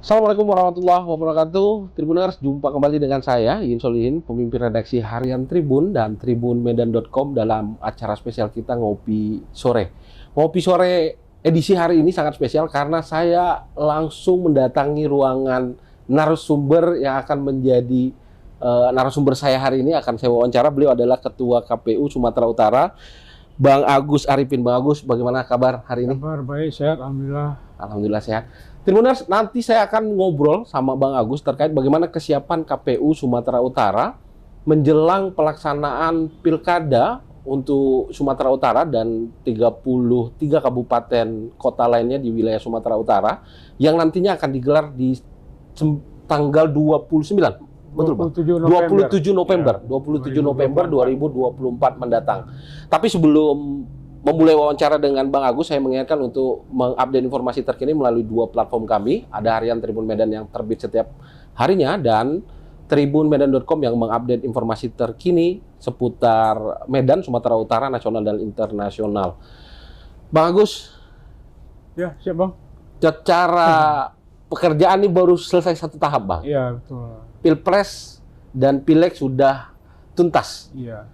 Assalamualaikum warahmatullahi wabarakatuh. Tribuners, jumpa kembali dengan saya, Yin Solihin, pemimpin redaksi harian Tribun dan tribunmedan.com dalam acara spesial kita Ngopi Sore. Ngopi Sore edisi hari ini sangat spesial karena saya langsung mendatangi ruangan narasumber yang akan menjadi narasumber saya hari ini. Akan saya wawancara. Beliau adalah Ketua KPU Sumatera Utara, Bang Agus Arifin. Bang Agus, bagaimana kabar hari ini? Kabar baik, sehat, alhamdulillah. Alhamdulillah sehat. Tribuners, nanti saya akan ngobrol sama Bang Agus terkait bagaimana kesiapan KPU Sumatera Utara menjelang pelaksanaan pilkada untuk Sumatera Utara dan 33 kabupaten kota lainnya di wilayah Sumatera Utara yang nantinya akan digelar di tanggal 29. Betul, Bang? 27 November. Ya, 27 November 2024 mendatang. Tapi sebelum memulai wawancara dengan Bang Agus, saya mengingatkan untuk mengupdate informasi terkini melalui dua platform kami. Ada harian Tribun Medan yang terbit setiap harinya dan tribunmedan.com yang mengupdate informasi terkini seputar Medan, Sumatera Utara, nasional dan internasional. Bang Agus. Ya, siap Bang. Secara pekerjaan ini baru selesai satu tahap, Bang. Iya, betul. Pilpres dan Pileg sudah tuntas. Iya.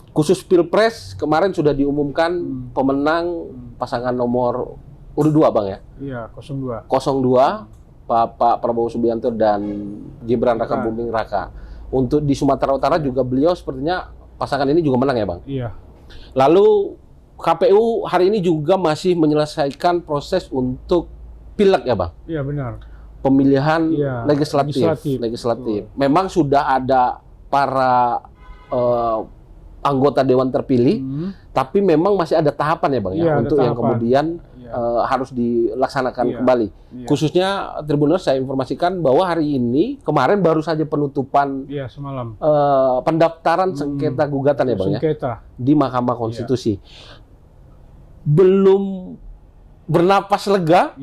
Khusus Pilpres kemarin sudah diumumkan pemenang pasangan nomor urut 2, Bang ya? Iya, 02. 02, Pak Prabowo Subianto dan Gibran Raka Buming Raka. Untuk di Sumatera Utara juga beliau sepertinya pasangan ini juga menang ya, Bang? Iya. Lalu KPU hari ini juga masih menyelesaikan proses untuk Pileg ya, Bang? Iya, benar. Pemilihan legislatif. Memang sudah ada para anggota dewan terpilih, tapi memang masih ada tahapan ya, Bang ya, untuk yang kemudian harus dilaksanakan kembali. Khususnya Tribuners, saya informasikan bahwa hari ini kemarin baru saja penutupan semalam pendaftaran sengketa gugatan ya, Bang ya, di Mahkamah Konstitusi. Belum bernapas lega.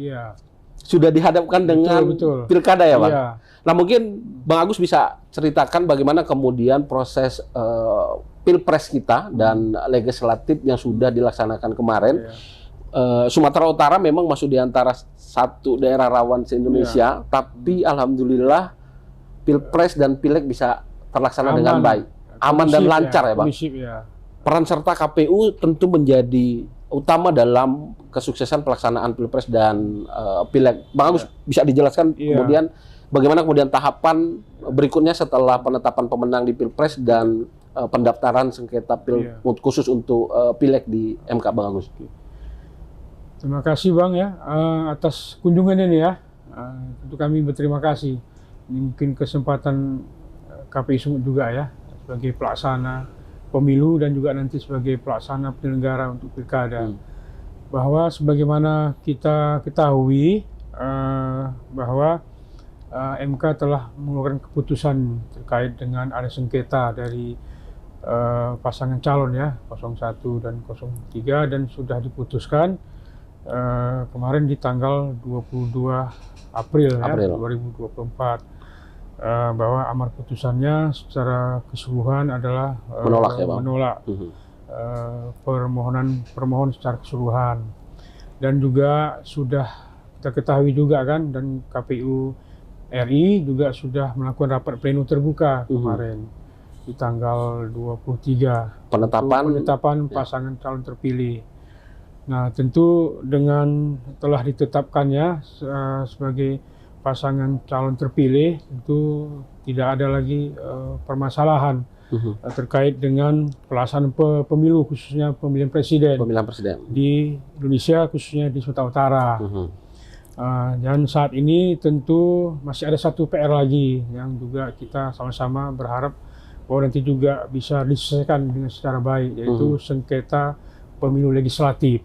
Sudah dihadapkan dengan pilkada ya, Bang? Iya. Nah, mungkin Bang Agus bisa ceritakan bagaimana kemudian proses Pilpres kita dan legislatif yang sudah dilaksanakan kemarin. Sumatera Utara memang masuk di antara satu daerah rawan se-Indonesia, tapi alhamdulillah Pilpres dan Pileg bisa terlaksana dengan baik. Aman dan lancar ya, Bang? Peran serta KPU tentu menjadi utama dalam kesuksesan pelaksanaan Pilpres dan Pileg. Bang Agus bisa dijelaskan kemudian bagaimana kemudian tahapan berikutnya setelah penetapan pemenang di Pilpres dan pendaftaran sengketa khusus untuk Pileg di MK, Bang Agus. Terima kasih Bang ya atas kunjungan ini ya. Tentu kami berterima kasih. Ini mungkin kesempatan KPU Sumut juga ya sebagai pelaksana pemilu dan juga nanti sebagai pelaksana penyelenggara untuk pilkada. Bahwa sebagaimana kita ketahui bahwa MK telah mengeluarkan keputusan terkait dengan ada sengketa dari pasangan calon ya 01 dan 03 dan sudah diputuskan kemarin di tanggal 22 April. Ya, 2024 bahwa amar putusannya secara keseluruhan adalah menolak permohonan secara keseluruhan. Dan juga sudah kita ketahui juga kan, dan KPU RI juga sudah melakukan rapat pleno terbuka kemarin di tanggal 23 penetapan pasangan calon terpilih. Nah, tentu dengan telah ditetapkannya sebagai pasangan calon terpilih, tentu tidak ada lagi permasalahan terkait dengan pelaksanaan pemilu, khususnya pemilihan presiden di Indonesia, khususnya di Sumatera Utara. Dan saat ini tentu masih ada satu PR lagi yang juga kita sama-sama berharap bahwa nanti juga bisa diselesaikan dengan secara baik, yaitu sengketa pemilu legislatif.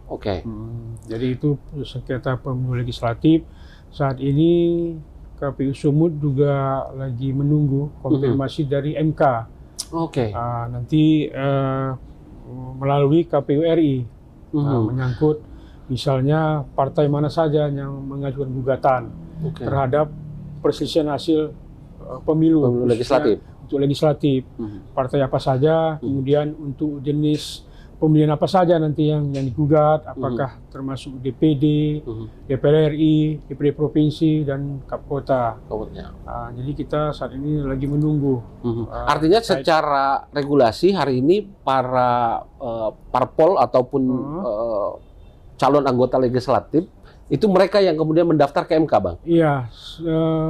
Jadi itu sengketa pemilu legislatif. Saat ini KPU Sumut juga lagi menunggu konfirmasi dari MK. Nanti melalui KPU RI menyangkut misalnya partai mana saja yang mengajukan gugatan terhadap perselisihan hasil pemilu legislatif. Untuk legislatif, partai apa saja, kemudian untuk jenis pemilihan apa saja nanti yang digugat, apakah termasuk DPD, DPR RI, DPD provinsi dan Kap Kota. Jadi kita saat ini lagi menunggu. Artinya secara regulasi hari ini para parpol ataupun calon anggota legislatif itu mereka yang kemudian mendaftar ke MK, Bang? Iya,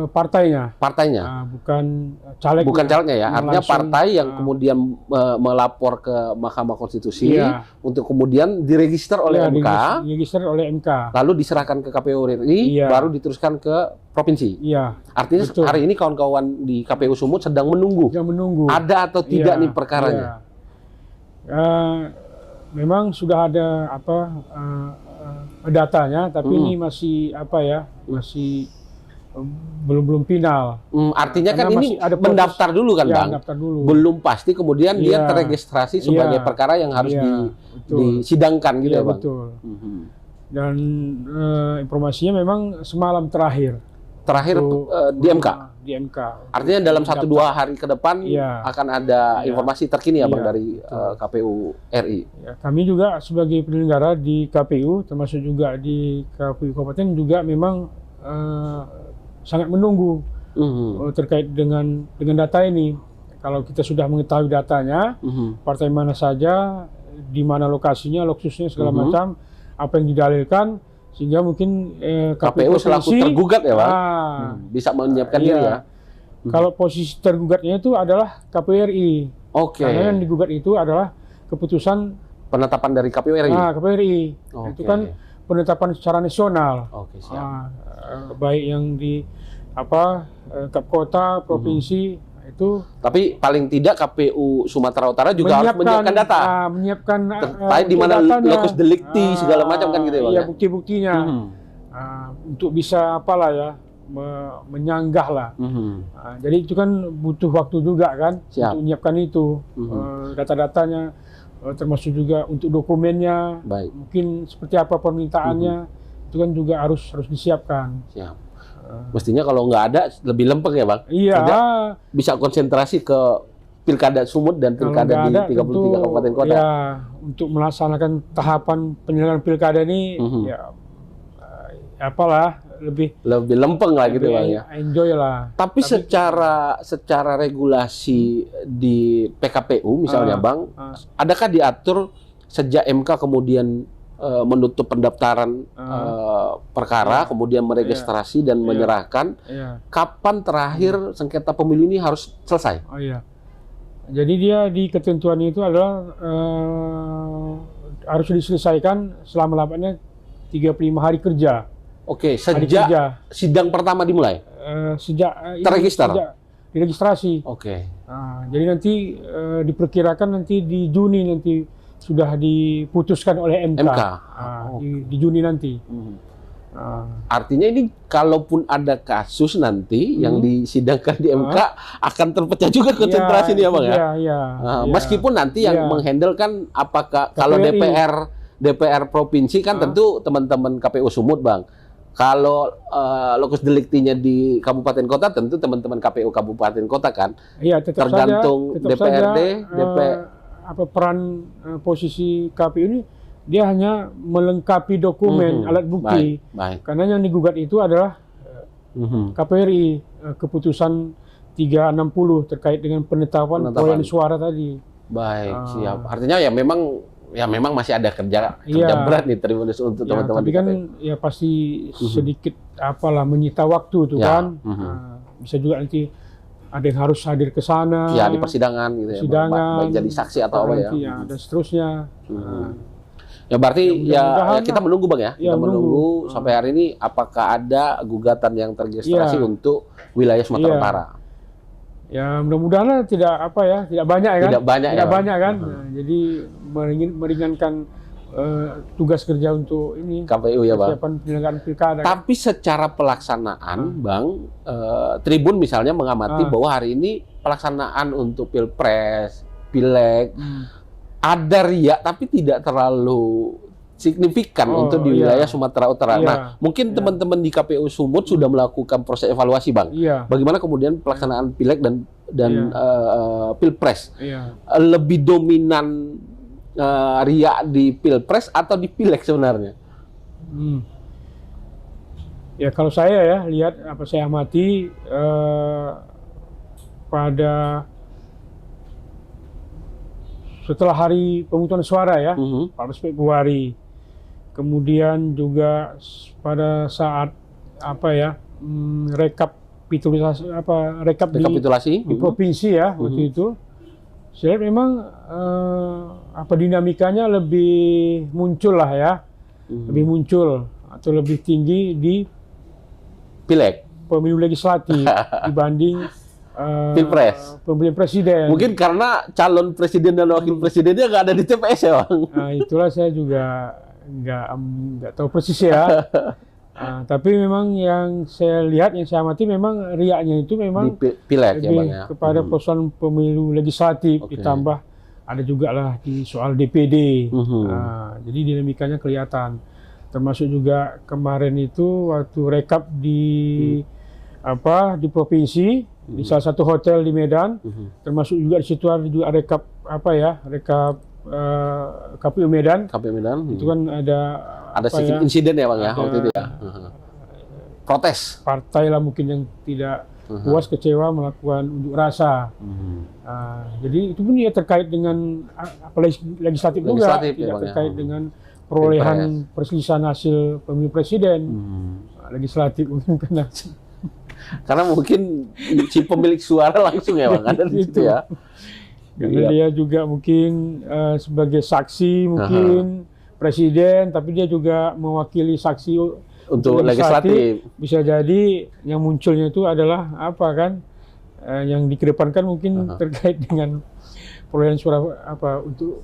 partainya. Partainya? Bukan calegnya. Bukan calegnya ya, artinya partai yang kemudian melapor ke Mahkamah Konstitusi untuk kemudian diregister oleh MK. Diregister oleh MK. Lalu diserahkan ke KPU RI, baru diteruskan ke provinsi. Iya. Artinya hari ini kawan-kawan di KPU Sumut sedang menunggu. Ada atau tidak nih perkaranya? Memang sudah ada datanya, tapi ini masih masih belum final. Artinya karena kan ini ada mendaftar dulu kan, Bang? Mendaftar dulu. Belum pasti kemudian dia terregistrasi sebagai perkara yang harus disidangkan gitu ya, Bang? Betul. Dan informasinya memang semalam terakhir di MK? Di MK. Artinya dalam 1-2 hari ke depan akan ada informasi terkini ya, Bang, dari KPU RI? Ya, kami juga sebagai penyelenggara di KPU, termasuk juga di KPU Kabupaten juga memang sangat menunggu terkait dengan data ini. Kalau kita sudah mengetahui datanya, partai mana saja, di mana lokasinya, loksusnya segala macam, apa yang didalilkan, sehingga mungkin KPU selaku tergugat ya, Bang, bisa menyiapkan diri ya. Kalau posisi tergugatnya itu adalah KPU RI. Karena yang digugat itu adalah keputusan penetapan dari KPU RI. KPU RI. Itu kan penetapan secara nasional. Baik yang di Kap Kota, provinsi itu. Tapi paling tidak KPU Sumatera Utara juga harus menyiapkan data. Menyiapkan terkait di mana lokus delikti segala macam kan gitu ya, Bang? Iya, bukti-buktinya. Untuk bisa menyanggah lah. Jadi itu kan butuh waktu juga kan untuk menyiapkan itu. Data-datanya, termasuk juga untuk dokumennya. Mungkin seperti apa permintaannya, itu kan juga harus disiapkan. Mestinya kalau nggak ada lebih lempeng ya, Bang? Iya. Bisa konsentrasi ke Pilkada Sumut dan Pilkada di 33 kabupaten kota. Ya, untuk melaksanakan tahapan penyelenggaraan Pilkada ini lebih lempeng lah gitu, Bang ya. Enjoy lah. Tapi secara regulasi di PKPU misalnya, Bang, adakah diatur sejak MK kemudian menutup pendaftaran perkara, kemudian meregistrasi dan menyerahkan, kapan terakhir sengketa pemilu ini harus selesai? Jadi dia di ketentuan itu adalah harus diselesaikan selama lamanya 35 hari kerja. Sejak sidang pertama dimulai? Sejak diregistrasi. Jadi nanti diperkirakan nanti di Juni nanti sudah diputuskan oleh MK. Di Juni nanti. Artinya ini kalaupun ada kasus nanti yang disidangkan di MK akan terpecah juga konsentrasi nih ya, Bang ya? Meskipun nanti yang menghandle kan apakah kalau DPR provinsi kan tentu teman-teman KPU Sumut, Bang. Kalau lokus deliktinya di kabupaten kota tentu teman-teman KPU kabupaten kota kan. Tergantung DPRD, peran posisi KPU ini dia hanya melengkapi dokumen alat bukti. Karena yang digugat itu adalah KPU RI, keputusan 360 terkait dengan penetapan perolehan suara tadi. Siap. Artinya ya memang masih ada kerja berat nih Tribunnews untuk teman-teman. Tapi kan ya pasti sedikit menyita waktu tuh kan. Bisa juga nanti ada yang harus hadir ke sana. Di persidangan gitu ya. Baik jadi saksi atau apa ya. Dan seterusnya. Ya berarti kita menunggu, Bang ya. Kita menunggu sampai hari ini apakah ada gugatan yang terregistrasi untuk wilayah Sumatera Utara. Ya mudah-mudahan tidak banyak kan. Tidak banyak kan. Jadi meringankan tugas kerja untuk ini KPU ya, Bang. Persiapan penyelenggaraan pilkada. Tapi secara pelaksanaan, Bang, Tribun misalnya mengamati bahwa hari ini pelaksanaan untuk Pilpres, Pileg ada riak tapi tidak terlalu signifikan untuk di wilayah Sumatera Utara. Nah, mungkin teman-teman di KPU Sumut sudah melakukan proses evaluasi, Bang. Bagaimana kemudian pelaksanaan Pileg dan Pilpres lebih dominan riak di Pilpres atau di Pileg sebenarnya? Ya kalau saya ya lihat apa saya amati pada setelah hari pemungutan suara ya, 14 Februari, kemudian juga pada saat apa ya rekapitulasi Rekapitulasi di provinsi ya waktu itu, saya lihat memang apa dinamikanya lebih muncul lah ya, lebih muncul atau lebih tinggi di Pileg, pemilu legislatif dibanding Pilpres. pemilihan presiden. Mungkin karena calon presiden dan wakil presidennya nggak ada di TPS ya, Bang? Nah, itulah saya juga nggak tahu persis ya. Tapi memang yang saya lihat, yang saya amati memang riaknya itu memang Di Pileg ya, lebih Bang ya. kepada persoalan pemilu legislatif, Oke. ditambah ada juga lah di soal DPD. Mhm. Jadi dinamikanya kelihatan. Termasuk juga kemarin itu waktu rekap di di provinsi, di salah satu hotel di Medan, termasuk juga di situ ada juga rekap KPU Medan. KPU Medan. Itu kan ada sedikit insiden ya, Bang ya, ada waktu itu ya. Protes. partai lah mungkin yang tidak puas, kecewa, melakukan unjuk rasa. Jadi itu pun ya terkait dengan apalagi legislatif juga, Legislatif ya, tidak Bang ya. terkait dengan perolehan perselisihan hasil pemilu presiden. Legislatif mungkin Karena mungkin si pemilik suara langsung ya, Bang, ada di situ ya. karena Iya. dia juga mungkin sebagai saksi mungkin presiden, tapi dia juga mewakili saksi Untuk legislatif. Bisa jadi yang munculnya itu adalah apa kan yang dikedepankan mungkin terkait dengan perolehan suara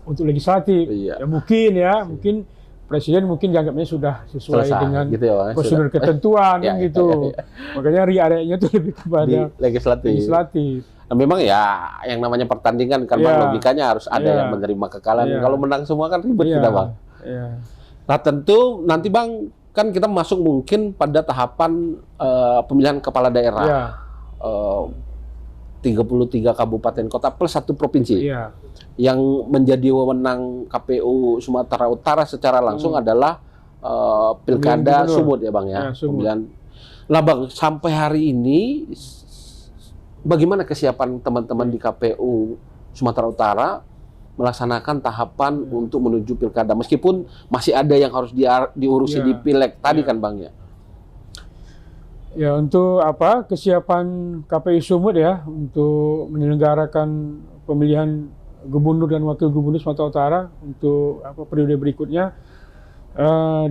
untuk legislatif. Iya. Ya mungkin presiden mungkin dianggapnya sudah sesuai Selesai, dengan gitu ya, Bang. prosedur Sudah. ketentuan Ya, kan ya, gitu. ya. Makanya riak-riaknya itu lebih Di kepada legislatif. legislatif. Nah, memang ya yang namanya pertandingan kan, Bang, Iya. logikanya harus ada Iya. yang menerima kekalahan. Iya. Kalau menang semua kan ribet Iya, kita, Bang. iya. Nah, tentu nanti, Bang, kan kita masuk mungkin pada tahapan pemilihan kepala daerah. Iya. 33 kabupaten kota plus 1 provinsi. Iya. Yang menjadi wewenang KPU Sumatera Utara secara langsung adalah Pilkada Pemilihan gubernur. Sumut ya, Bang ya. Ya, Sumut. Pemilihan. Nah, Bang, sampai hari ini bagaimana kesiapan teman-teman di KPU Sumatera Utara melaksanakan tahapan untuk menuju Pilkada, meskipun masih ada yang harus diurusi Ya. di Pileg tadi Ya. kan, Bang ya. Ya, untuk kesiapan KPU Sumut ya untuk menyelenggarakan pemilihan gubernur dan wakil gubernur Sumatera Utara untuk periode berikutnya,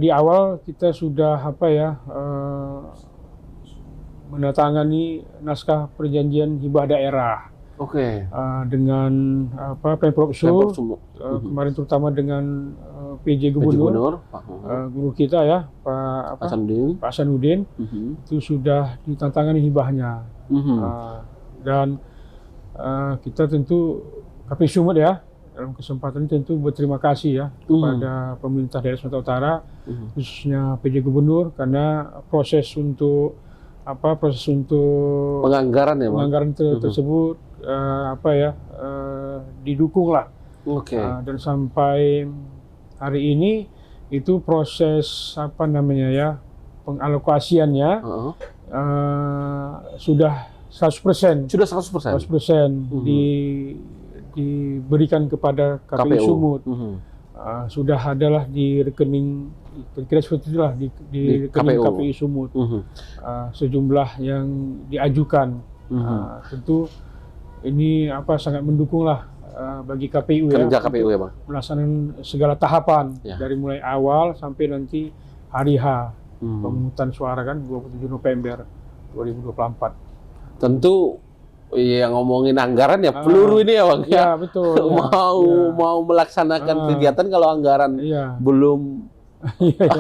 di awal kita sudah menandatangani naskah perjanjian hibah daerah Oke. dengan Pemprov Pemprov Sumut, Sumut. kemarin terutama dengan PJ PJ Gubernur, Gubernur, guru kita ya Pak Hasanuddin. Hasanuddin, Mhm. itu sudah ditandatangani hibahnya. Mhm. Dan kita tentu KPU Sumut ya dalam kesempatan ini tentu berterima kasih ya kepada pemerintah daerah Sumatera Utara, khususnya PJ Gubernur, karena proses untuk Penganggaran ya, Bang. penganggaran tersebut didukung lah. Oke. Dan sampai hari ini itu proses pengalokasiannya Heeh. sudah 100%. Sudah 100%. 100% diberikan kepada KPU Sumut. Sudah adalah di rekening, kira-kira seperti itulah di rekening KPU Sumut. Sejumlah yang diajukan. Tentu ini sangat mendukung lah bagi KPU Kerja ya, KPU ya, Bang. melaksanakan segala tahapan Ya. dari mulai awal sampai nanti hari H pemungutan suara kan 27 November 2024. Tentu yang ngomongin anggaran ya peluru ini ya, Bang. Iya, betul. Mau melaksanakan kegiatan kalau anggaran Iya. belum Iya.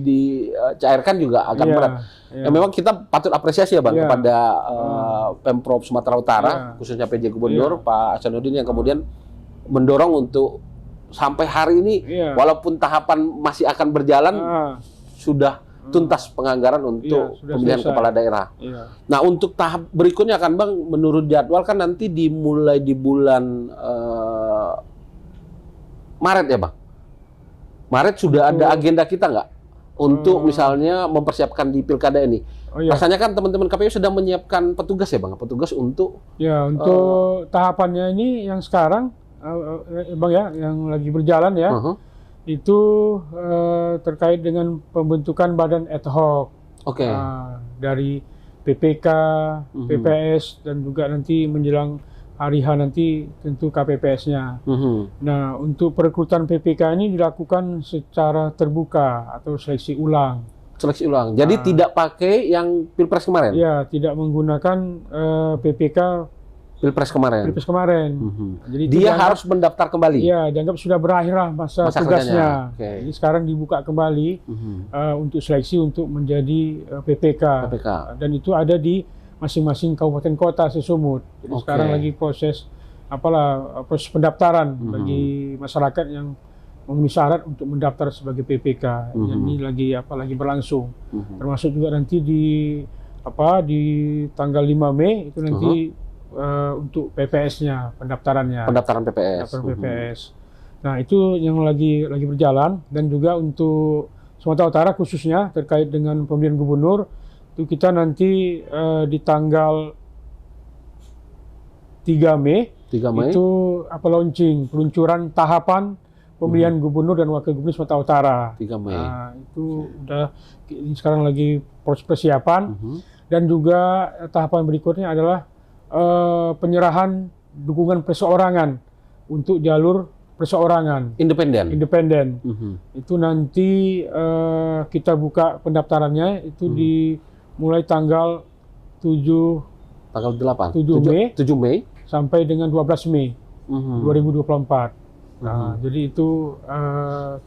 dicairkan juga akan Iya, berat. iya. Ya, memang kita patut apresiasi ya, Bang, Iya. kepada Pemprov Sumatera Utara, Iya. khususnya PJ Gubernur Pak Hasanuddin yang kemudian mendorong untuk sampai hari ini, Iya. walaupun tahapan masih akan berjalan, sudah tuntas penganggaran untuk Iya, sudah pemilihan selesai. kepala daerah. Iya. Nah, untuk tahap berikutnya kan, Bang, menurut jadwal kan nanti dimulai di bulan Maret ya Bang? Maret sudah ada agenda kita nggak untuk misalnya mempersiapkan di pilkada ini? Oh, iya. Rasanya kan teman-teman KPU sedang menyiapkan petugas ya Bang, petugas untuk untuk tahapannya ini yang sekarang Bang ya, yang lagi berjalan ya, itu terkait dengan pembentukan badan ad hoc dari PPK, PPS, dan juga nanti menjelang hari H nanti tentu KPPS-nya. Nah, untuk perekrutan PPK ini dilakukan secara terbuka atau seleksi ulang. Seleksi ulang. Jadi tidak pakai yang Pilpres kemarin? Ya, tidak menggunakan PPK Pilpres kemarin. Jadi dia harus mendaftar kembali. Iya, dianggap sudah berakhir lah masa tugasnya. Jadi sekarang dibuka kembali untuk seleksi untuk menjadi PPK. Dan itu ada di masing-masing kabupaten kota sesumut. Jadi sekarang lagi proses proses pendaftaran bagi masyarakat yang memenuhi syarat untuk mendaftar sebagai PPK. Ini lagi berlangsung. Termasuk juga nanti di tanggal 5 Mei itu nanti untuk PPS-nya, pendaftaran PPS. Nah, itu yang lagi berjalan. Dan juga untuk Sumatera Utara khususnya terkait dengan pemilihan gubernur, itu kita nanti di tanggal 3 Mei itu launching peluncuran tahapan pemilihan gubernur dan wakil gubernur Sumatera Utara. 3 Mei. Nah, itu udah sekarang lagi proses persiapan. Dan juga tahapan berikutnya adalah penyerahan dukungan perseorangan untuk jalur perseorangan independen. Itu nanti kita buka pendaftarannya itu dimulai tanggal 7 Mei sampai dengan 12 Mei 2024. Nah, jadi itu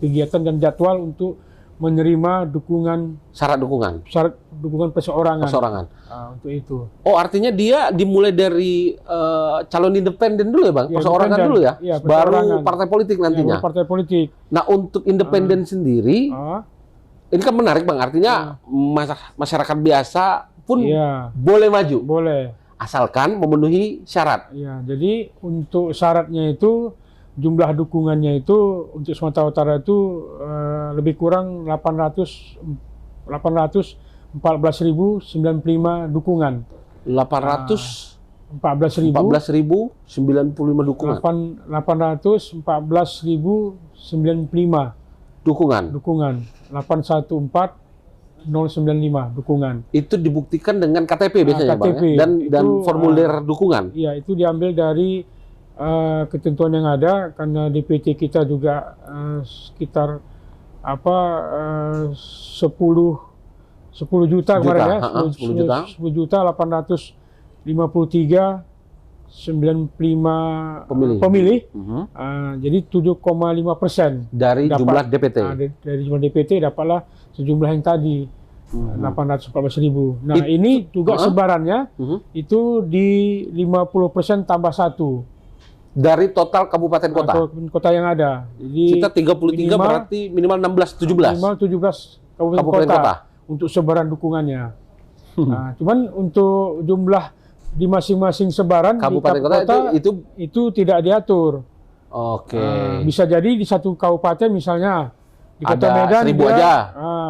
kegiatan dan jadwal untuk menerima syarat dukungan perseorangan. Untuk itu. Oh, artinya dia dimulai dari calon independen dulu ya Bang? Perseorangan dulu ya? Baru partai politik nantinya? Partai politik. Nah, untuk independen sendiri, ini kan menarik Bang, artinya masyarakat biasa pun boleh maju? Boleh. Asalkan memenuhi syarat? Iya, jadi untuk syaratnya itu, jumlah dukungannya itu untuk Sumatera Utara itu lebih kurang 814.095 dukungan. 814.095 dukungan. 814.095 dukungan. 814.095 dukungan. Itu dibuktikan dengan KTP biasanya Bang ya? Dan formulir dukungan. Iya, itu diambil dari ketentuan yang ada, karena DPT kita juga sekitar 10 juta kemarin ya, 10.853.95 pemilih. Jadi 7,5% dari jumlah DPT. Dari jumlah DPT dapatlah sejumlah yang tadi 814.000. Nah, ini juga sebarannya itu di 50% tambah 1. Dari total kabupaten kota? Kota yang ada. Jadi kita 33 berarti minimal 16-17? Minimal 17 kabupaten kota untuk sebaran dukungannya. Nah, cuman untuk jumlah di masing-masing sebaran kabupaten di kota itu tidak diatur. Bisa jadi di satu kabupaten misalnya di Kota Medan 1.000 aja.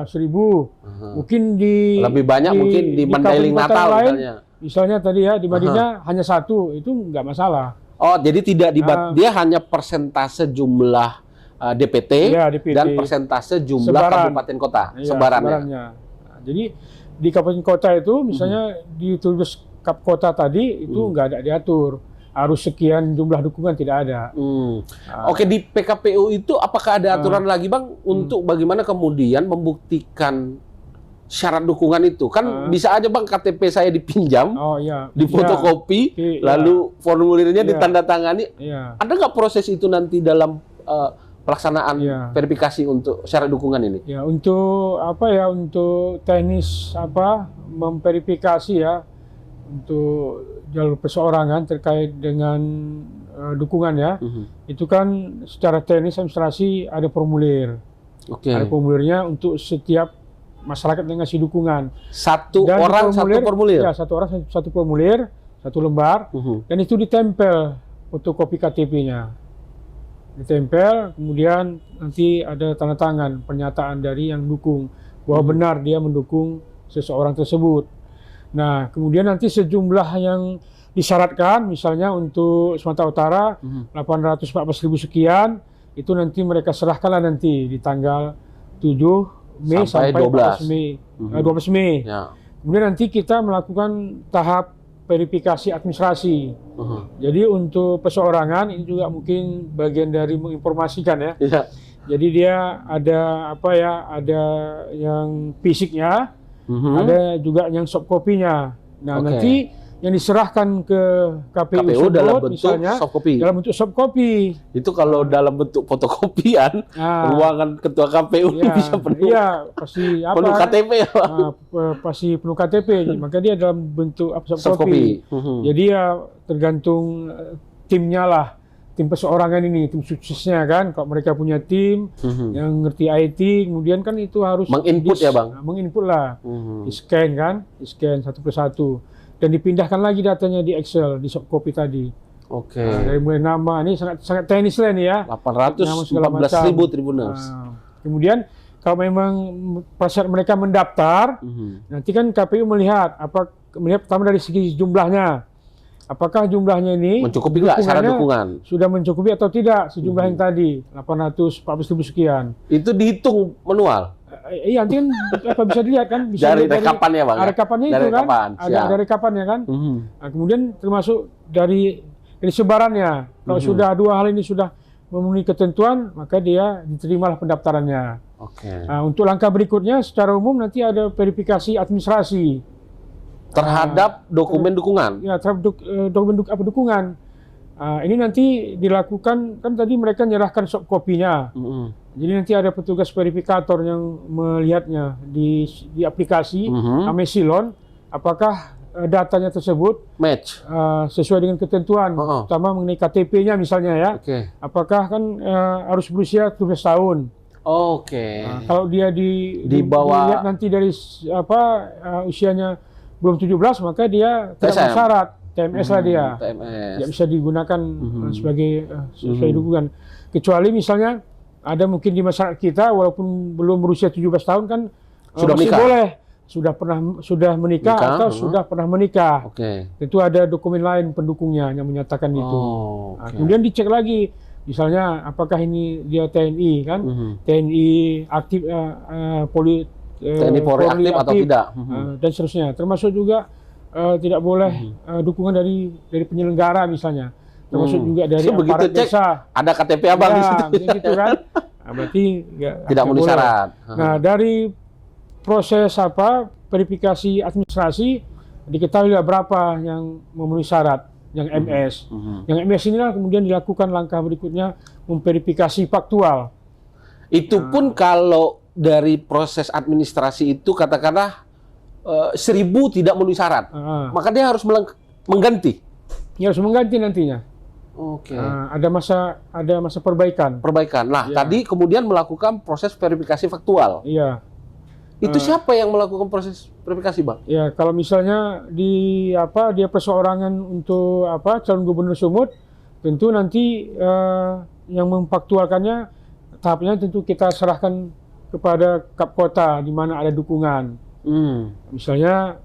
1.000. Mungkin di lebih banyak mungkin di Mandailing Natal lain, misalnya tadi ya di Madinah hanya 1, itu nggak masalah. Oh, jadi tidak dia hanya persentase jumlah DPT, dan persentase jumlah kabupaten kota sebarannya. Nah, jadi di kabupaten kota itu misalnya ditulis kap kota tadi itu nggak ada diatur. Harus sekian jumlah dukungan, tidak ada. Oke, di PKPU itu apakah ada aturan lagi Bang untuk bagaimana kemudian membuktikan syarat dukungan itu? Kan bisa aja Bang KTP saya dipinjam, difotokopi, lalu formulirnya ditandatangani. Ada nggak proses itu nanti dalam pelaksanaan verifikasi untuk syarat dukungan ini? Ya, untuk untuk teknis memverifikasi ya untuk jalur perseorangan terkait dengan dukungan ya. Itu kan secara teknis administrasi ada formulir. Ada formulirnya untuk setiap masyarakat yang ngasih dukungan. Satu orang satu formulir? Ya, satu orang satu formulir, satu lembar, dan itu ditempel fotokopi KTP-nya. ditempel, kemudian nanti ada tanda tangan pernyataan dari yang dukung bahwa benar dia mendukung seseorang tersebut. Nah, kemudian nanti sejumlah yang disyaratkan, misalnya untuk Sumatera Utara 814.000 sekian, itu nanti mereka serahkanlah nanti di tanggal 7 Mei sampai 12 Mei. 12 Mei. Ya. Kemudian nanti kita melakukan tahap verifikasi administrasi. Jadi untuk perseorangan ini juga mungkin bagian dari menginformasikan ya. Iya. Jadi dia ada apa ya? Ada yang fisiknya, ada juga yang soft copy-nya. Nah, nanti yang diserahkan ke KPU dalam bentuk misalnya soft copy. dalam bentuk soft copy. Itu kalau dalam bentuk fotokopian, ruangan ketua KPU bisa penuh. Iya, pasti apa? Penuh KTP ya, Pak. Pasti penuh KTP. Maka dia dalam bentuk soft copy. Jadi ya tergantung timnya lah. Tim perseorangan ini, tim suksesnya kan. Kalau mereka punya tim yang ngerti IT, kemudian kan itu harus menginput ya, Bang? Menginput lah. Di-scan kan, di-scan satu persatu. Dan dipindahkan lagi datanya di Excel, di soft copy tadi. Oke. Dari mulai nama, ini sangat teknis lah ini ya. 814.000 Tribuners. Kemudian kalau memang proses mereka mendaftar, nanti kan KPU melihat pertama dari segi jumlahnya. Apakah jumlahnya ini mencukupi nggak syarat dukungan? Sudah mencukupi atau tidak sejumlah yang tadi 814.000 sekian. Itu dihitung manual. Iya, nanti kan apa bisa dilihat kan? Bisa dari rekapannya, Bang. Rekapannya itu kan? Ada rekapannya kan? Nah, kemudian termasuk dari sebarannya. Kalau sudah dua hal ini sudah memenuhi ketentuan, maka dia diterimalah pendaftarannya. Nah, untuk langkah berikutnya, secara umum nanti ada verifikasi administrasi terhadap dokumen dukungan. Ya, terhadap dokumen dukungan. Ini nanti dilakukan, kan tadi mereka menyerahkan soft copy-nya. Jadi nanti ada petugas verifikator yang melihatnya di aplikasi Amesilon, apakah datanya tersebut match sesuai dengan ketentuan, terutama mengenai KTP-nya misalnya ya. Apakah kan harus berusia 17 tahun. Kalau dia dilihat nanti dari usianya belum 17, maka dia tidak syarat. TMS lah dia. Tidak bisa digunakan sebagai dukungan. Kecuali misalnya ada mungkin di masyarakat kita walaupun belum berusia 17 tahun kan sudah masih menikah. Boleh sudah menikah atau sudah pernah menikah. Tentu ada dokumen lain pendukungnya yang menyatakan itu. Kemudian dicek lagi misalnya apakah ini dia TNI kan? TNI aktif TNI Polri aktif atau tidak dan seterusnya. Termasuk juga tidak boleh dukungan dari penyelenggara misalnya. Termasuk juga dari aparat desa. Ada KTP abang di situ. Gitu kan. Nah, berarti tidak memenuhi syarat. Nah, dari proses verifikasi administrasi diketahui berapa yang memenuhi syarat, yang MS. Yang MS inilah kemudian dilakukan langkah berikutnya memverifikasi faktual. Itu pun kalau dari proses administrasi itu katakanlah 1.000 tidak memenuhi syarat, maka dia harus mengganti. Ya, harus mengganti nantinya. Ada masa perbaikan. Nah, tadi kemudian melakukan proses verifikasi faktual. Iya. Itu siapa yang melakukan proses verifikasi, Bang? Ya, kalau misalnya dia perseorangan untuk calon gubernur Sumut, tentu nanti yang memfaktualkannya tahapnya tentu kita serahkan kepada Kap Kota di mana ada dukungan. Misalnya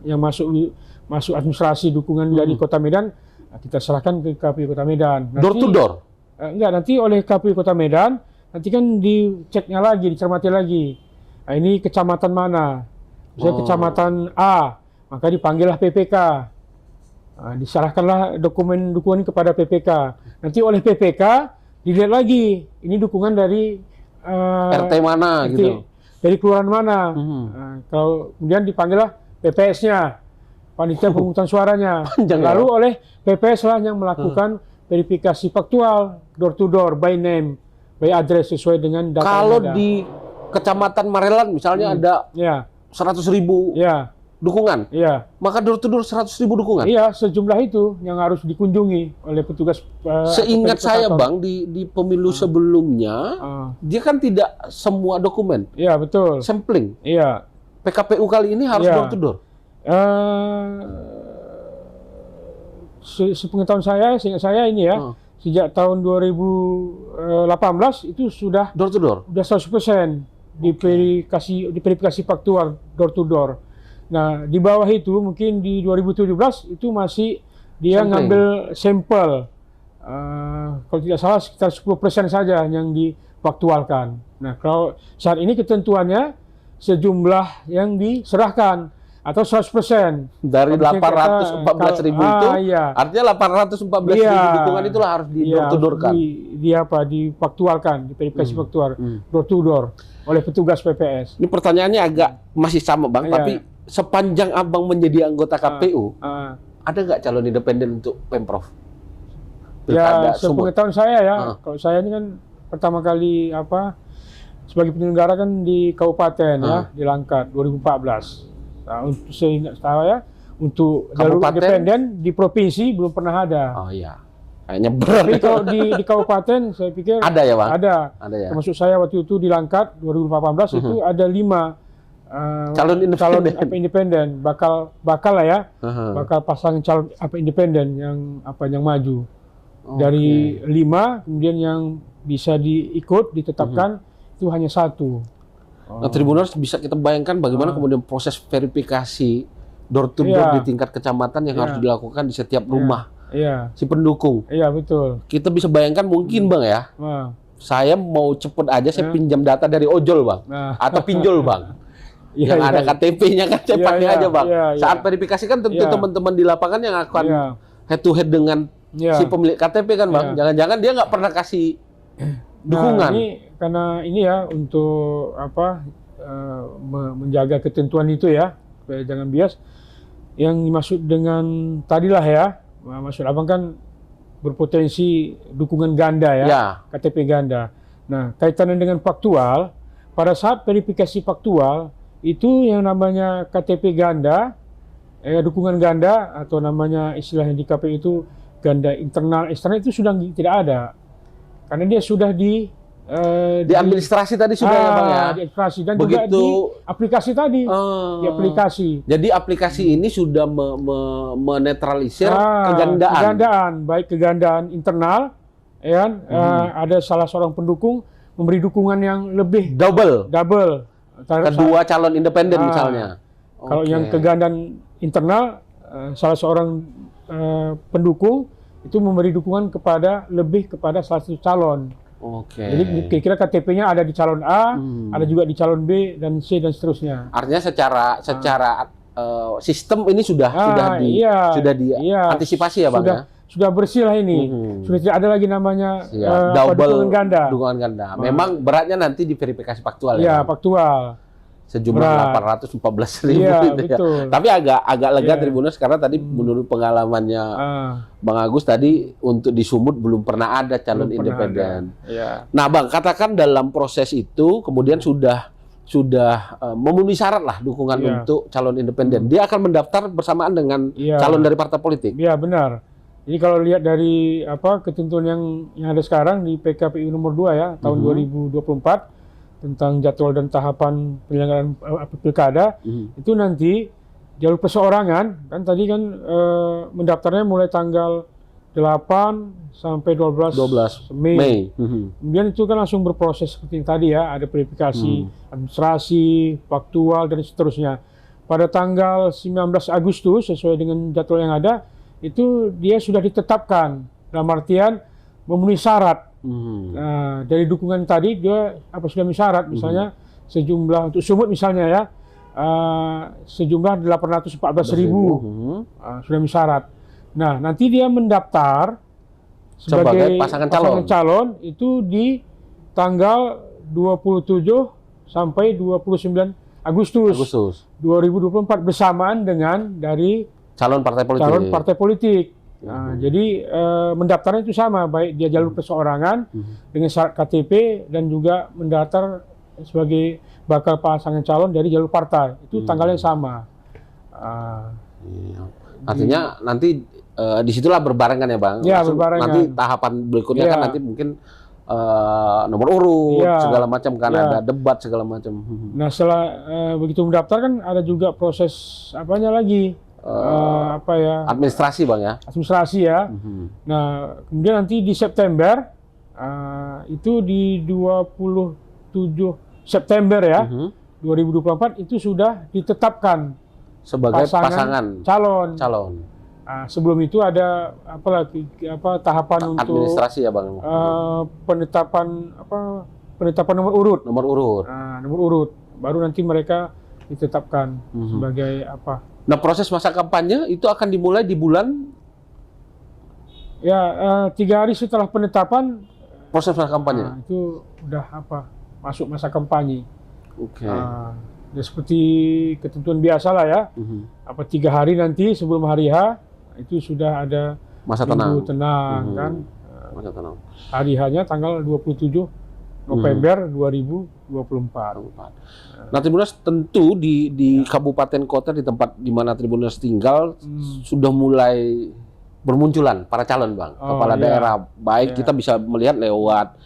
yang masuk administrasi dukungan dari Kota Medan, kita serahkan ke KPU Kota Medan. Door to door? Enggak, nanti oleh KPU Kota Medan, nanti kan diceknya lagi, dicermati lagi. Nah, ini kecamatan mana? Misalnya kecamatan A, maka dipanggillah PPK. Diserahkanlah dokumen dukungan kepada PPK. Nanti oleh PPK dilihat lagi, ini dukungan dari RT mana gitu. Dari kelurahan mana. Kalau kemudian dipanggillah PPS-nya. Panitia pemungutan suaranya. Lalu oleh PPS lah yang melakukan verifikasi faktual door to door by name, by address sesuai dengan data. Kalau di Kecamatan Marelan misalnya ada 100.000 dukungan, maka door to door 100.000 dukungan. Iya, sejumlah itu yang harus dikunjungi oleh petugas. Seingat saya, Bang, di pemilu sebelumnya dia kan tidak semua dokumen. Iya, betul. Sampling. Iya. PKPU kali ini harus door to door. Sepengetahuan saya, seingat saya ini ya, sejak tahun 2018 itu sudah Door to door. 100% diverifikasi faktual door to door. Nah, di bawah itu mungkin di 2017 itu masih dia Sampling. ngambil sampel. Kalau tidak salah sekitar 10% saja yang difaktualkan. Nah, kalau saat ini ketentuannya sejumlah yang diserahkan atau 100%. Dari Kalau misalnya 814.000 kita- itu, iya. artinya 814.000 Iya. dukungan itulah harus di Iya, door to door kan? Difaktualkan, diverifikasi faktual, door to door oleh petugas PPS. Ini pertanyaannya agak masih sama Bang, Iya. tapi sepanjang Abang menjadi anggota KPU, Ah, ada nggak calon independen untuk Pemprov? ya, Sumut. sepengetahuan saya ya, Ah. kalau saya ini kan pertama kali sebagai penyelenggara kan di kabupaten ya, di Langkat 2014. Nah, untuk seingat saya untuk jalur Kabupaten? independen di provinsi belum pernah ada. Oh iya, kayaknya berat. Tapi kalau di kabupaten saya pikir Ada ya Bang? ada. Ada ya. Termasuk saya waktu itu di Langkat 2018 itu ada 5 Calon independen. independen bakal lah ya, Aha. bakal pasang calon independen yang maju. Dari 5 kemudian yang bisa ditetapkan itu hanya 1. Nah, Tribuners bisa kita bayangkan bagaimana kemudian proses verifikasi door to door Iya. di tingkat kecamatan yang harus dilakukan di setiap rumah Iya, si pendukung. iya betul. Kita bisa bayangkan mungkin Bang ya, Nah, saya mau cepet aja saya pinjam data dari ojol Bang, nah. atau pinjol Bang. Iya, yang iya, ada iya. KTP-nya kan saya Iya, pakai iya, aja Bang. iya, iya. Saat verifikasi kan tentu Iya. teman-teman di lapangan yang akan Iya. head to head dengan Iya. si pemilik KTP kan Bang. Iya. Jangan-jangan dia nggak pernah kasih dukungan. Nah, ini karena ini ya untuk menjaga ketentuan itu ya, supaya jangan bias. Yang dimaksud dengan tadilah ya, maksud Abang kan berpotensi dukungan ganda ya, Ya. KTP ganda. Nah, kaitannya dengan faktual, pada saat verifikasi faktual itu yang namanya KTP ganda, dukungan ganda atau namanya istilahnya di KPU itu ganda internal eksternal itu sudah tidak ada, karena dia sudah di Administrasi tadi sudah ya Bang ya. di administrasi dan juga Begitu di aplikasi tadi, di eh, aplikasi. Jadi aplikasi ini sudah menetralisir kegandaan. Kegandaan, baik kegandaan internal, ya kan? Ada salah seorang pendukung memberi dukungan yang lebih Double. terhadap Kedua calon independen Ah. misalnya. Kalau Oke. yang kegandaan internal, salah seorang pendukung itu memberi dukungan lebih kepada salah satu calon. Oke. Jadi kira-kira KTP-nya ada di calon A, ada juga di calon B dan C dan seterusnya. Artinya secara sistem ini sudah Iya, antisipasi ya Bang ya. Sudah bersih lah ini. Sudah tidak ada lagi namanya Double dukungan ganda. dukungan ganda. Memang beratnya nanti diverifikasi faktual Iya, ya. Bang? faktual. Sejumlah berat. 814.000 Iya, gitu ya. betul. Tapi agak lega Iya. Tribuners karena tadi menurut pengalamannya Bang Agus tadi untuk di Sumut belum pernah ada calon Belum pernah independen. Iya. Nah, Bang, katakan dalam proses itu kemudian sudah memenuhi syarat lah dukungan Iya. untuk calon independen. Dia akan mendaftar bersamaan dengan Iya. calon dari partai politik. Iya, benar. Jadi kalau lihat dari ketentuan yang ada sekarang di PKPU nomor 2 ya, tahun 2024 tentang jadwal dan tahapan penyelenggaraan pilkada, itu nanti jalur perseorangan kan tadi kan mendaftarnya mulai tanggal 8 sampai 12 Mei. Kemudian itu kan langsung berproses seperti yang tadi ya, ada verifikasi administrasi, faktual dan seterusnya. Pada tanggal 19 Agustus sesuai dengan jadwal yang ada, itu dia sudah ditetapkan dalam artian memenuhi syarat. Nah, dari dukungan tadi dia sudah memenuhi syarat, misalnya sejumlah untuk Sumut misalnya ya, sejumlah 814.000 sudah memenuhi syarat. Nah, nanti dia mendaftar sebagai pasangan calon itu di tanggal 27 sampai 29 Agustus 2024 bersamaan dengan dari calon partai politik. Nah, jadi mendaftarnya itu sama, baik dia jalur perseorangan dengan syarat KTP dan juga mendaftar sebagai bakal pasangan calon dari jalur partai. Itu tanggalnya sama. Artinya nanti disitulah berbarengan ya Bang. Ya, Langsung berbarengan. nanti tahapan berikutnya Ya. kan nanti mungkin nomor urut Ya. segala macam kan, Ya. ada debat segala macam. Nah, setelah begitu mendaftar kan ada juga proses lagi apa ya, administrasi Bang ya. administrasi ya. Nah, kemudian nanti di September, itu di 27 September ya, 2024 itu sudah ditetapkan Sebagai pasangan calon. Sebelum itu ada tahapan untuk administrasi ya Bang. penetapan nomor urut. Nomor urut. Nomor urut. Baru nanti mereka ditetapkan sebagai apa? Nah, proses masa kampanye itu akan dimulai di bulan Ya, 3 hari setelah penetapan proses masa kampanye. itu udah masuk masa kampanye. Oke. Ya seperti ketentuan biasa lah ya. 3 hari nanti sebelum hari H itu sudah ada Masa minggu tenang. tenang kan. Masa tenang. Hari H-nya tanggal 27 November 2024. Nah, Tribuners tentu di kabupaten kota di tempat di mana Tribuners tinggal sudah mulai bermunculan para calon Bang, kepala daerah. Baik kita bisa melihat lewat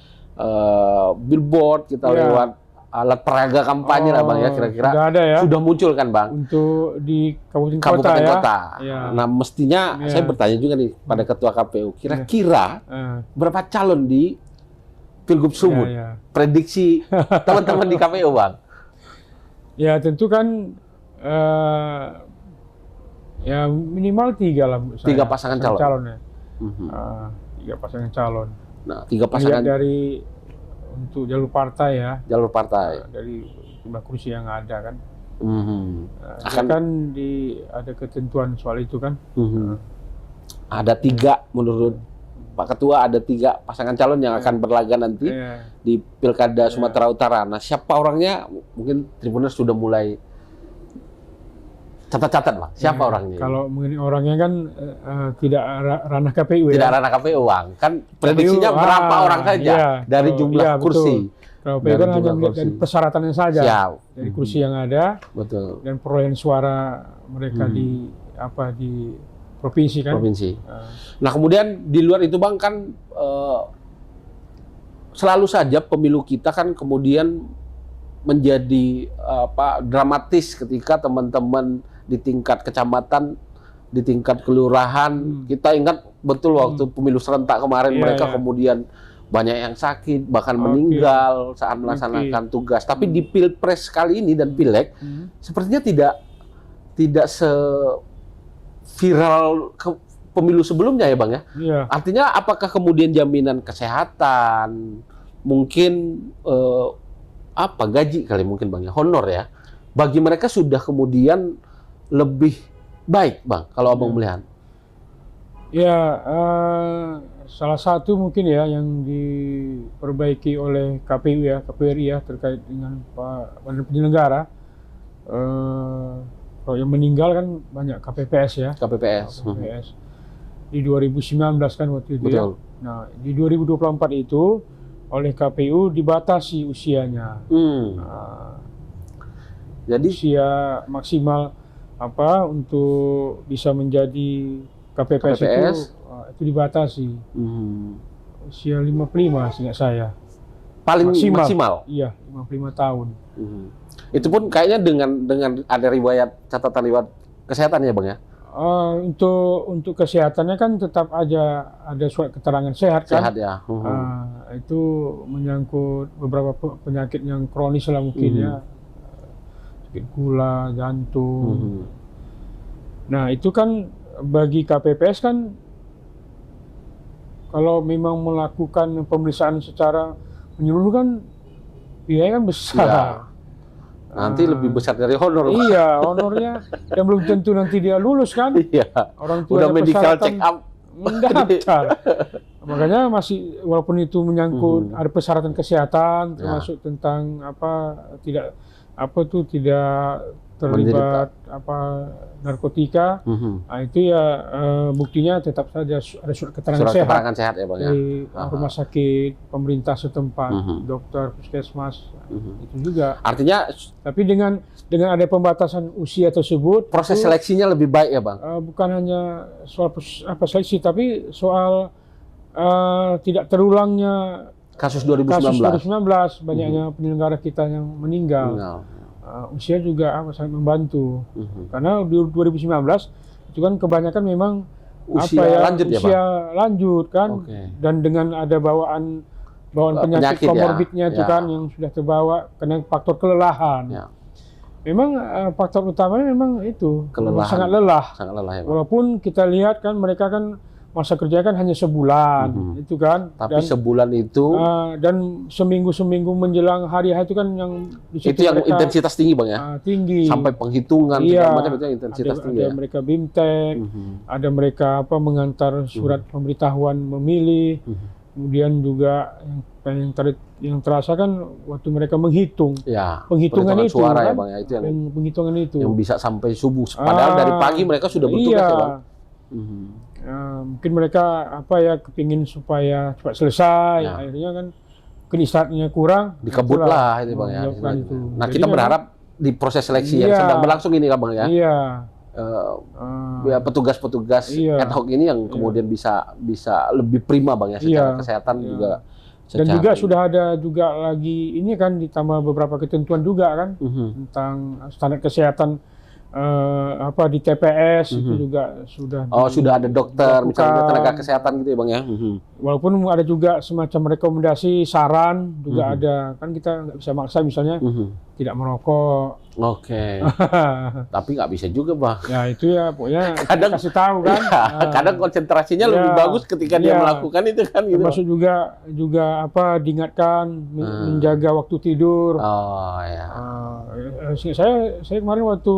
billboard, kita lewat alat peraga kampanye lah Bang ya, kira-kira sudah ada ya. Sudah muncul kan Bang? Untuk di kabupaten kota. Ya. Nah, mestinya saya bertanya juga nih pada Ketua KPU, kira-kira berapa calon di Pilgub Sumut? Prediksi teman-teman di KPU Bang? Ya tentu kan ya minimal 3 lah. 3 pasangan calon. Ya. 3 pasangan calon. Nah, 3 pasangan dari untuk jalur partai ya. Jalur partai. Dari jumlah kursi yang ada kan. Akan ada ketentuan soal itu kan. Ada 3 menurut Pak Ketua, ada 3 pasangan calon yang akan berlaga nanti di Pilkada Sumatera Utara. Nah, siapa orangnya? Mungkin Tribuners sudah mulai catat-catat Bang. Siapa orangnya? Kalau mengenai orangnya kan tidak ranah KPU tidak ya. ranah KPU Bang. Kan prediksinya berapa orang saja dari jumlah kursi. Kalau KPU kan hanya melihat dari persyaratannya saja. Dari kursi yang ada. Betul. Dan perolehan suara mereka di provinsi kan. Nah, kemudian di luar itu Bang kan selalu saja pemilu kita kan kemudian menjadi dramatis ketika teman-teman di tingkat kecamatan, di tingkat kelurahan, kita ingat betul waktu pemilu serentak kemarin mereka kemudian banyak yang sakit, bahkan meninggal saat melaksanakan tugas. Tapi di Pilpres kali ini dan Pileg sepertinya tidak viral pemilu sebelumnya ya Bang ya. Artinya apakah kemudian jaminan kesehatan, mungkin gaji kali mungkin Bang ya, honor ya, bagi mereka sudah kemudian lebih baik Bang kalau Abang melihat? Ya, salah satu mungkin ya yang diperbaiki oleh KPU ya, KPU RI ya, terkait dengan Badan Penyelenggara. Kalau yang meninggal kan banyak KPPS ya. KPPS. Di 2019 kan waktu itu. Betul. Ya. Nah, di 2024 itu oleh KPU dibatasi usianya. Jadi usia maksimal untuk bisa menjadi KPPS. Itu dibatasi. Usia 55 seingat saya. Paling maksimal? Iya, 55 tahun. Itu pun kayaknya dengan ada catatan riwayat kesehatan ya Bang ya? Untuk kesehatannya kan tetap aja ada surat keterangan sehat kan? Sehat ya. Itu menyangkut beberapa penyakit yang kronis lah mungkin ya. Sakit gula, jantung. Nah itu kan bagi KPPS kan kalau memang melakukan pemeriksaan secara menyeluruh kan biaya kan besar. Ya. Nanti lebih besar dari honor. Iya, honornya dan belum tentu nanti dia lulus kan. Iya. Orang tua udah medical check up mendaftar. Makanya masih walaupun itu menyangkut ada persyaratan kesehatan termasuk tentang tidak terlibat narkotika. Nah, itu ya buktinya tetap saja ada surat keterangan sehat ya Bang ya. Di rumah sakit pemerintah setempat, dokter, puskesmas. Itu juga. Artinya tapi dengan ada pembatasan usia tersebut proses seleksinya lebih baik ya Bang. Bukan hanya soal seleksi tapi soal tidak terulangnya kasus 2019 banyaknya penyelenggara kita yang meninggal. usia juga sangat membantu. Karena di 2019 itu kan kebanyakan memang Usia lanjut ya, Bang? usia lanjut kan, Oke. dan dengan ada bawaan penyakit Penyakit ya, komorbidnya itu ya. kan yang sudah terbawa karena faktor kelelahan. Ya. Memang faktor utamanya memang itu Kelelahan. sangat lelah. Sangat lelah ya, Bang. Walaupun kita lihat kan mereka kan masa kerja kan hanya sebulan, itu kan. Tapi sebulan itu Dan seminggu menjelang hari H itu kan yang di situ itu yang mereka, intensitas tinggi, Bang ya. tinggi. Sampai penghitungan Iya. segala macam itu yang intensitas tinggi Ada ya. mereka BIMTEK, ada mereka mengantar surat pemberitahuan memilih. Kemudian juga yang terasa kan waktu mereka menghitung. Ya, Penghitungan itu suara ya, kan, Bang ya, itu yang penghitungan itu. yang bisa sampai subuh. Padahal dari pagi mereka sudah bertugas iya. ya, Bang. Mungkin mereka kepingin supaya cepat selesai, Ya. akhirnya kan istirahatnya kurang, Dikebut itulah lah itu, Bang ya. menyebabkan itu. Nah, Jadi kita memang- berharap di proses seleksi yang Iya. sedang berlangsung ini kan, Bang ya. Iya. Ya, petugas-petugas Iya. ad hoc ini yang kemudian bisa lebih prima, Bang ya, secara Iya. kesehatan Iya. juga. Dan secara- juga sudah ada juga lagi ini kan ditambah beberapa ketentuan juga kan tentang standar kesehatan di TPS itu juga sudah. Oh, sudah ada dokter, misalnya dilakukan. tenaga kesehatan gitu ya, Bang ya. Walaupun ada juga semacam rekomendasi saran juga ada kan, kita nggak bisa maksa misalnya tidak merokok. Oke. Tapi nggak bisa juga, Bang. Ya itu ya pokoknya Kadang- kasih tahu kan. Ya, kadang konsentrasinya lebih Iya. bagus ketika dia Iya. melakukan itu kan gitu. Termasuk juga diingatkan menjaga waktu tidur. Oh ya. Saya kemarin waktu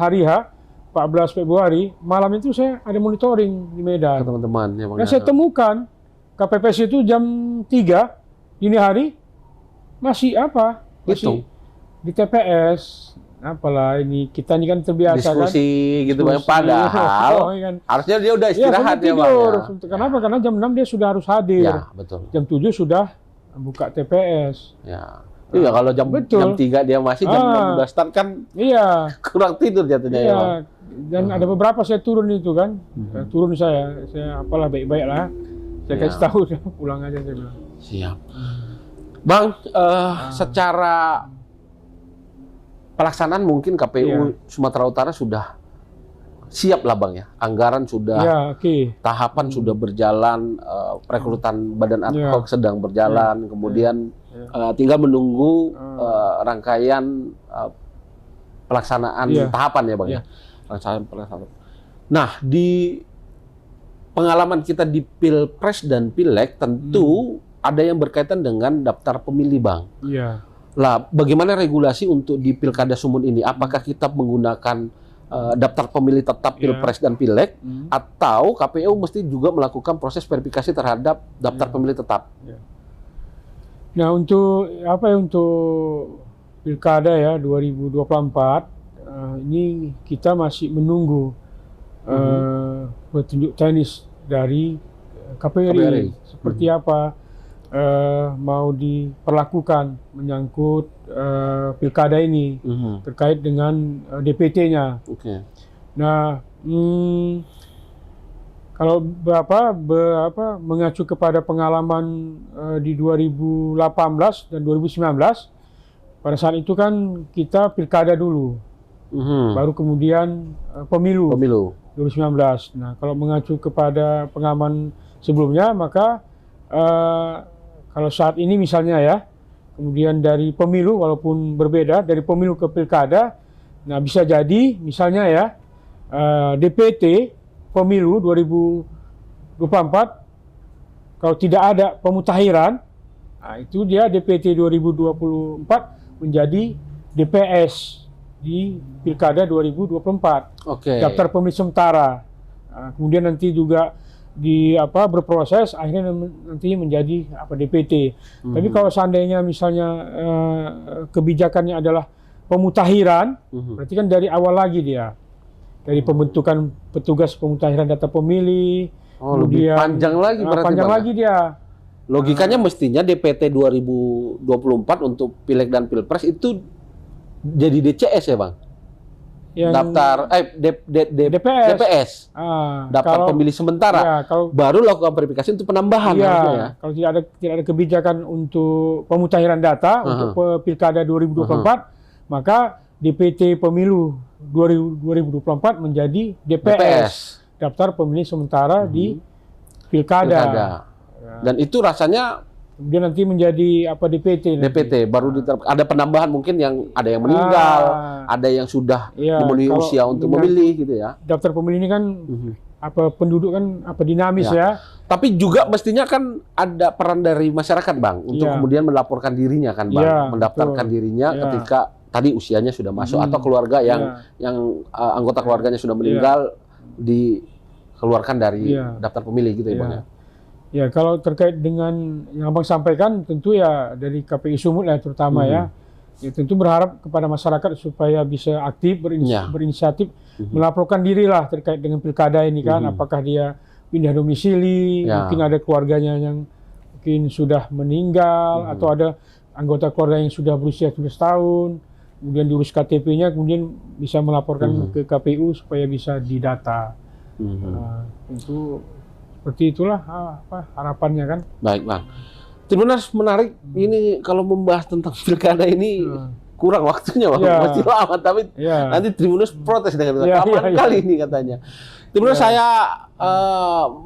hari H 14 Februari malam itu saya ada monitoring di Ke Medan. teman-teman ya, Bang. Dan ya. saya temukan KPPS itu jam 3 dini hari masih Hitung. di TPS. Apalah ini kita ini kan terbiasa Diskusi gitu, Bang. Diskusi. Padahal kan. harusnya dia udah Ya, istirahat sampai ya, Bang. tidur. Ya. Kenapa? Karena jam 6 dia sudah harus hadir. Ya, betul. Jam 7 sudah buka TPS. Ya. Iya, kalau jam Betul. 3 dia masih jam 6 udah start kan Iya. kurang tidur jatuhnya ya, Bang. Iya. Dan ada beberapa saya turun itu kan. Turun saya baik-baik lah. Saya Ya. kasih tahu pulang aja saya bilang. Siap. Bang, secara pelaksanaan mungkin KPU Sumatera Utara sudah siap lah, Bang ya. Anggaran sudah, Ya, oke. tahapan sudah berjalan, rekrutan badan ad hoc sedang berjalan, kemudian tinggal menunggu rangkaian pelaksanaan tahapan ya, Bang ya. Pelaksanaan. Nah, di pengalaman kita di Pilpres dan Pileg tentu ada yang berkaitan dengan daftar pemilih, Bang. Iya. Lah, bagaimana regulasi untuk di Pilkada Sumut ini? Apakah kita menggunakan daftar pemilih tetap Pilpres dan Pileg, atau KPU mesti juga melakukan proses verifikasi terhadap daftar pemilih tetap? Nah, untuk untuk Pilkada ya 2024 ini kita masih menunggu petunjuk teknis dari KPRI seperti apa mau diperlakukan menyangkut Pilkada ini terkait dengan DPT-nya. Oke. Nah, kalau mengacu kepada pengalaman di 2018 dan 2019, pada saat itu kan kita Pilkada dulu, baru kemudian pemilu 2019. Nah, kalau mengacu kepada pengalaman sebelumnya, maka kalau saat ini misalnya ya, kemudian dari pemilu walaupun berbeda dari pemilu ke Pilkada, nah bisa jadi misalnya ya DPT pemilu 2024 kalau tidak ada pemutakhiran, nah itu dia DPT 2024 menjadi DPS di Pilkada 2024. Oke. Daftar pemilih sementara. Nah, kemudian nanti juga berproses akhirnya nanti menjadi DPT. Tapi kalau seandainya misalnya kebijakannya adalah pemutakhiran, berarti kan dari awal lagi dia. Dari pembentukan petugas pemutakhiran data pemilih, lebih panjang lagi berarti, panjang Bang, lagi dia. Logikanya mestinya DPT 2024 untuk Pileg dan Pilpres itu jadi DCS ya, Bang? Daftar DPS. Daftar pemilih sementara. Ya, baru lakukan verifikasi untuk penambahan harusnya ya. Kalau tidak ada kebijakan untuk pemutakhiran data untuk Pilkada 2024, maka DPT Pemilu 2024 menjadi DPS, Daftar Pemilih Sementara di Pilkada. Ya. Dan itu rasanya Kemudian nanti menjadi apa DPT. DPT baru ada penambahan mungkin yang ada yang meninggal, ada yang sudah memenuhi usia untuk memilih gitu ya. Daftar pemilih ini kan apa penduduk kan apa dinamis ya. Tapi juga mestinya kan ada peran dari masyarakat Bang untuk kemudian melaporkan dirinya kan Bang, mendaftarkan dirinya ketika tadi usianya sudah masuk atau keluarga yang anggota keluarganya sudah meninggal dikeluarkan dari daftar pemilih gitu ya Bang ya. Ya, kalau terkait dengan yang Abang sampaikan, tentu ya dari KPI Sumut ya terutama ya tentu berharap kepada masyarakat supaya bisa aktif berinisiatif melaporkan diri lah terkait dengan pilkada ini kan, apakah dia pindah domisili, mungkin ada keluarganya yang mungkin sudah meninggal atau ada anggota keluarga yang sudah berusia 17 tahun, kemudian diurus KTP-nya, kemudian bisa melaporkan ke KPU supaya bisa didata. Tentu seperti itulah harapannya kan. Baik Bang. Tribuners menarik ini kalau membahas tentang pilkada ini kurang waktunya Bang. Masih lama tapi nanti Tribuners protes dengan kapan kali ini katanya. Tribuners saya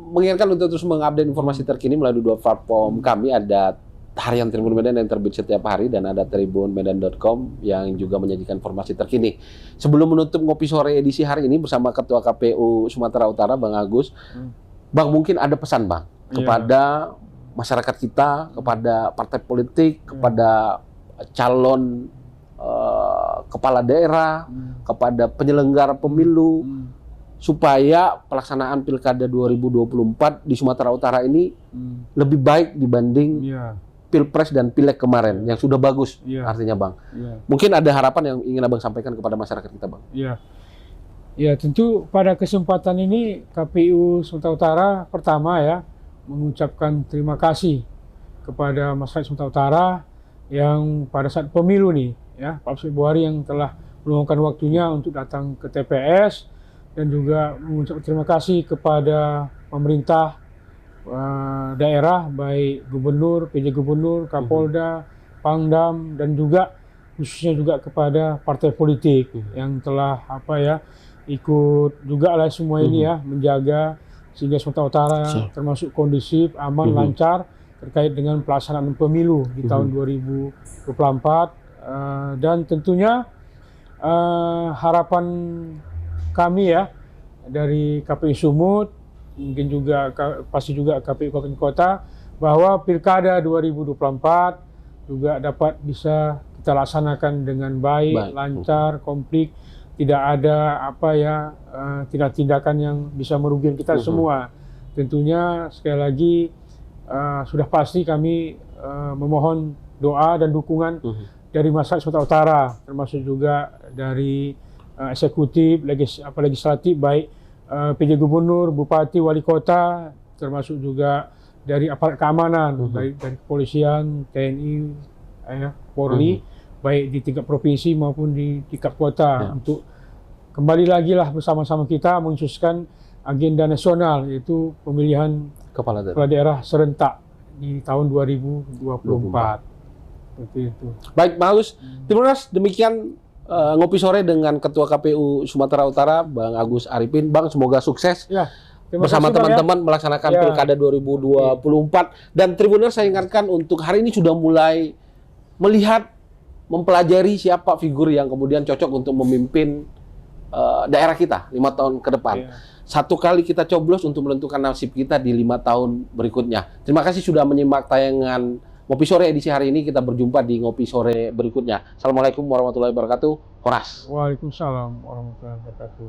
mengingatkan untuk terus mengupdate informasi terkini melalui 2 platform kami, ada Harian Tribun Medan yang terbit setiap hari dan ada tribunmedan.com yang juga menyajikan informasi terkini. Sebelum menutup Ngopi Sore edisi hari ini bersama Ketua KPU Sumatera Utara Bang Agus, Bang mungkin ada pesan Bang kepada masyarakat kita, kepada partai politik, kepada calon kepala daerah, kepada penyelenggara pemilu, supaya pelaksanaan Pilkada 2024 di Sumatera Utara ini lebih baik dibanding Pilpres dan Pileg kemarin yang sudah bagus artinya Bang. Mungkin ada harapan yang ingin Abang sampaikan kepada masyarakat kita Bang. Ya tentu pada kesempatan ini KPU Sumatera Utara pertama ya mengucapkan terima kasih kepada masyarakat Sumatera Utara yang pada saat pemilu nih ya 4 Februari yang telah meluangkan waktunya untuk datang ke TPS, dan juga mengucapkan terima kasih kepada pemerintah daerah baik gubernur, PJ Gubernur, Kapolda, Pangdam, dan juga khususnya juga kepada partai politik yang telah ikut juga lah semua ini ya menjaga sehingga Sumatera Utara termasuk kondusif, aman, lancar terkait dengan pelaksanaan pemilu di tahun 2024 dan tentunya harapan kami ya dari KPU Sumut, mungkin juga pasti juga KPU Kabupaten Kota, bahwa Pilkada 2024 juga dapat bisa kita laksanakan dengan baik, lancar, komplit, tidak ada tindakan yang bisa merugikan kita semua. Tentunya sekali lagi sudah pasti kami memohon doa dan dukungan dari masyarakat Sumatera Utara, termasuk juga dari eksekutif, legislatif, baik PJ Gubernur, Bupati, Wali Kota, termasuk juga dari aparat keamanan, baik dari kepolisian, TNI, Polri, baik di tingkat provinsi maupun di tingkat kota, untuk kembali lagi lah bersama-sama kita mensukseskan agenda nasional, yaitu pemilihan kepala daerah serentak di tahun 2024. Seperti itu. Baik, bagus. Terima kasih. Demikian Ngopi Sore dengan Ketua KPU Sumatera Utara, Bang Agus Arifin. Bang, semoga sukses bersama teman-teman melaksanakan Pilkada 2024. Dan Tribuners, saya ingatkan untuk hari ini sudah mulai melihat, mempelajari siapa figur yang kemudian cocok untuk memimpin daerah kita 5 tahun ke depan. Satu kali kita coblos untuk menentukan nasib kita di 5 tahun berikutnya. Terima kasih sudah menyimak tayangan Ngopi Sore edisi hari ini. Kita berjumpa di Ngopi Sore berikutnya. Assalamualaikum warahmatullahi wabarakatuh. Horas. Waalaikumsalam warahmatullahi wabarakatuh.